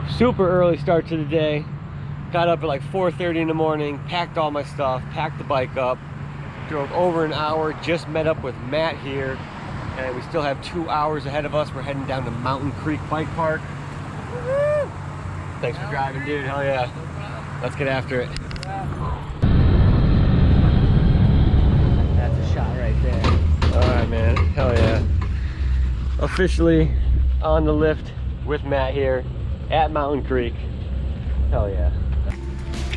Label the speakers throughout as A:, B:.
A: Super early start to the day. Got up at like 4:30 in the morning, packed all my stuff, packed the bike up, drove over an hour, just met up with Matt here, and we still have 2 hours ahead of us. We're heading down to Mountain Creek Bike Park. Thanks for driving, dude. Hell yeah. Let's get after it. That's a shot right there. All right, man. Hell yeah. Officially on the lift with Matt here at Mountain Creek. Hell yeah.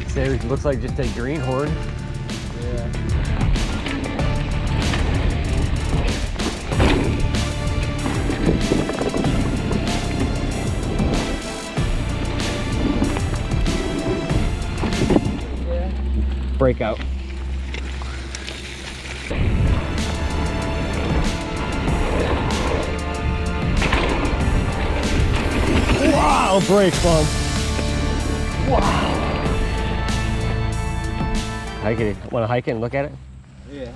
A: Say it looks like just a greenhorn. Yeah. Breakout. Wow, brake bump. Wow. Hike it. Want to hike it and look at it?
B: Yeah.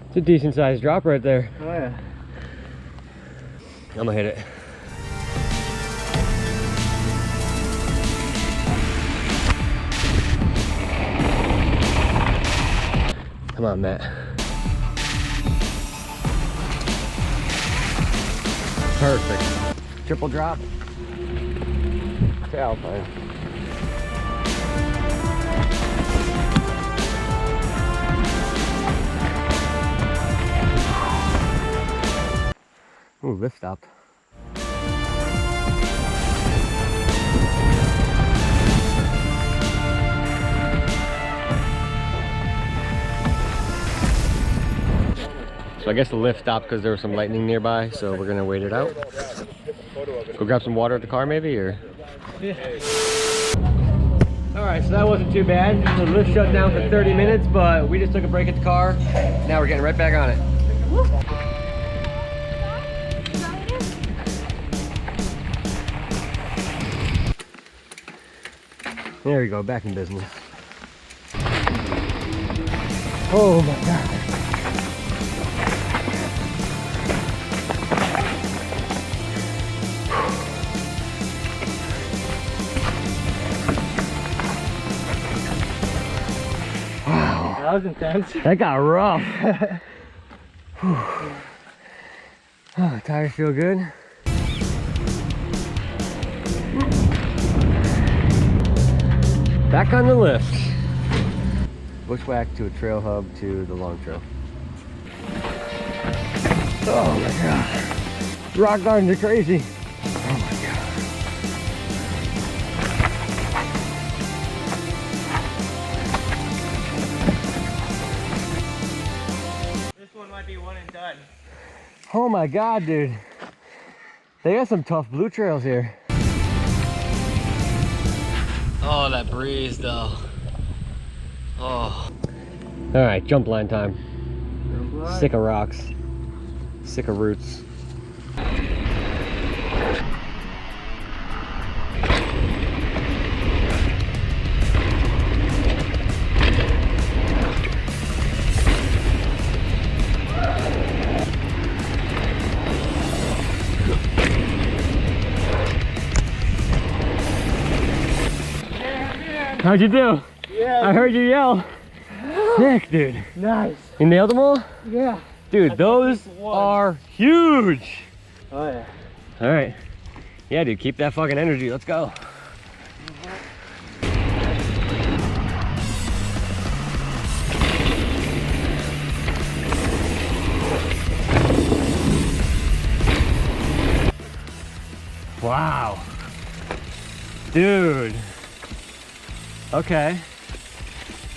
A: It's a decent sized drop right there.
B: Oh yeah.
A: I'm gonna hit it. Come on, Matt. Perfect. Triple drop. To Alpine. Ooh, lift stop. So I guess the lift stopped because there was some lightning nearby, so we're gonna wait it out. Go grab some water at the car maybe, or?
B: Yeah.
A: All right, so that wasn't too bad. The lift shut down for 30 minutes, but we just took a break at the car. Now we're getting right back on it. There we go, back in business. Oh my God.
B: That was intense.
A: That got rough. Oh, tires feel good. Back on the lift. Bushwhack to a trail hub to the long trail. Oh my God. Rock gardens are crazy. Oh my God.
B: This one might be one and done.
A: Oh my God, dude. They got some tough blue trails here. Oh, that breeze though. Oh. All right, jump line time. Sick of rocks. Sick of roots. How'd you do?
B: Yeah.
A: I heard you yell. Sick, dude.
B: Nice.
A: You nailed them all?
B: Yeah.
A: Dude, those are huge.
B: Oh yeah.
A: All right. Yeah, dude, keep that fucking energy. Let's go. Wow. Dude. Okay.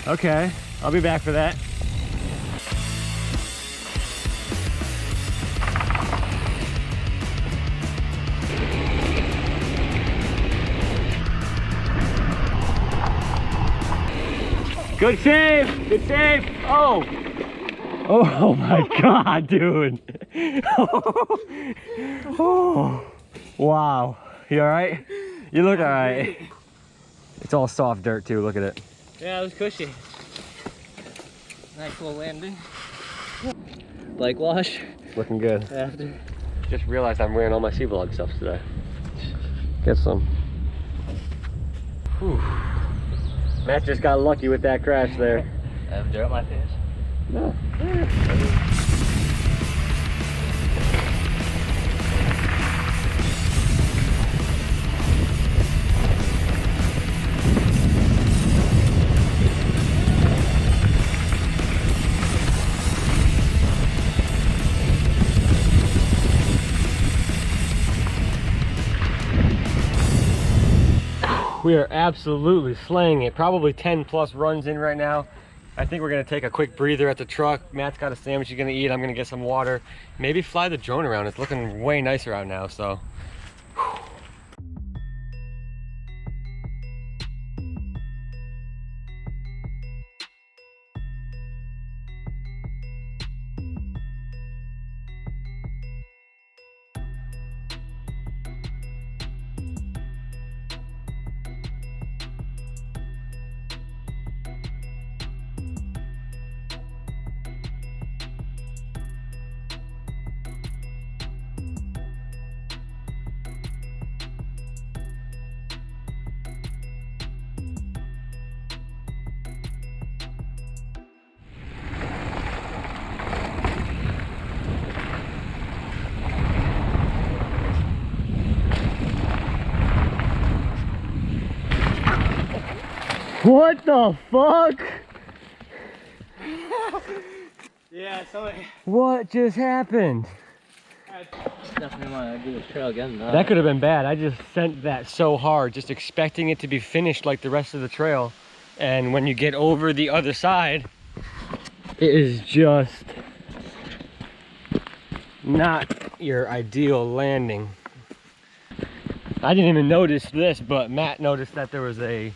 A: Okay. I'll be back for that. Good save! Good save! Oh! Oh my God, dude! Oh. Wow. You alright? You look alright. It's all soft dirt too, look at it.
B: Yeah, it was cushy. Nice little landing. Bike wash.
A: Looking good.
B: After.
A: Just realized I'm wearing all my Sea Vlog stuff today. Get some. Whew. Matt just got lucky with that crash there.
B: I have dirt on my face.
A: No. We are absolutely slaying it. Probably 10 plus runs in right now. I think we're gonna take a quick breather at the truck. Matt's got a sandwich he's gonna eat. I'm gonna get some water. Maybe fly the drone around. It's looking way nicer out now, so. Whew. What the fuck?
B: Yeah, so
A: What just happened?
B: I definitely want to do this trail again though.
A: That could have been bad. I just sent that so hard, just expecting it to be finished like the rest of the trail. And when you get over the other side, it is just not your ideal landing. I didn't even notice this, but Matt noticed that there was a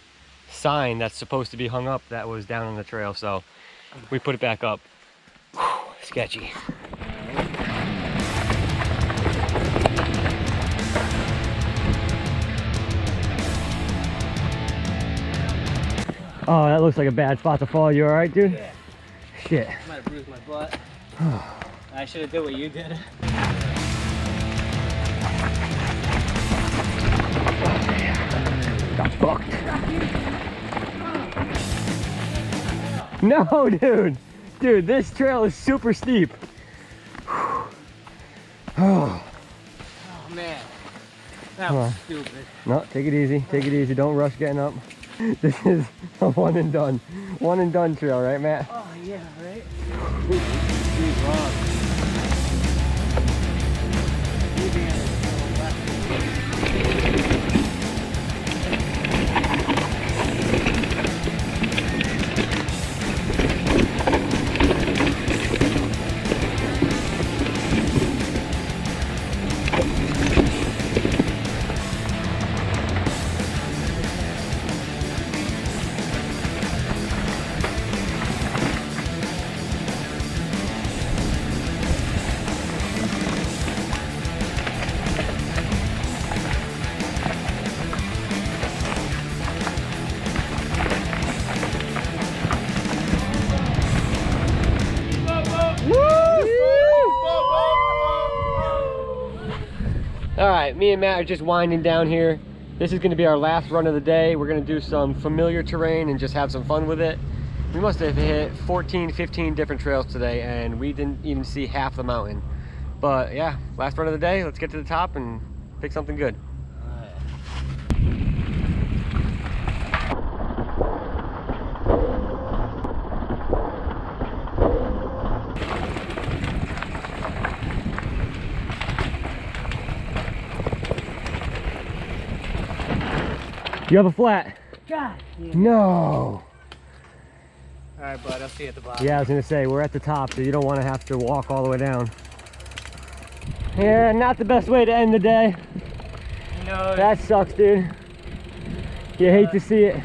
A: sign that's supposed to be hung up that was down on the trail, so we put it back up. Whew, sketchy. Oh, that looks like a bad spot to fall. You all right, dude?
B: Yeah.
A: Shit.
B: Might have bruised my butt. I should have did what you did.
A: Got fucked. No, dude. Dude, this trail is super steep. Oh.
B: Oh man. That
A: Come
B: was
A: on.
B: stupid.
A: No, take it easy. Take it easy. Don't rush getting up. This is a one and done trail, right, Matt?
B: Oh yeah, right? He's wrong.
A: All right, me and Matt are just winding down here. This is gonna be our last run of the day. We're gonna do some familiar terrain and just have some fun with it. We must have hit 14, 15 different trails today, and we didn't even see half the mountain. But yeah, last run of the day. Let's get to the top and pick something good. You have a flat?
B: God. Yeah.
A: No.
B: Alright, bud, I'll see you at the bottom.
A: Yeah, I was gonna say, we're at the top, so you don't want to have to walk all the way down. Yeah, not the best way to end the day.
B: No.
A: That sucks, dude. You hate to see it.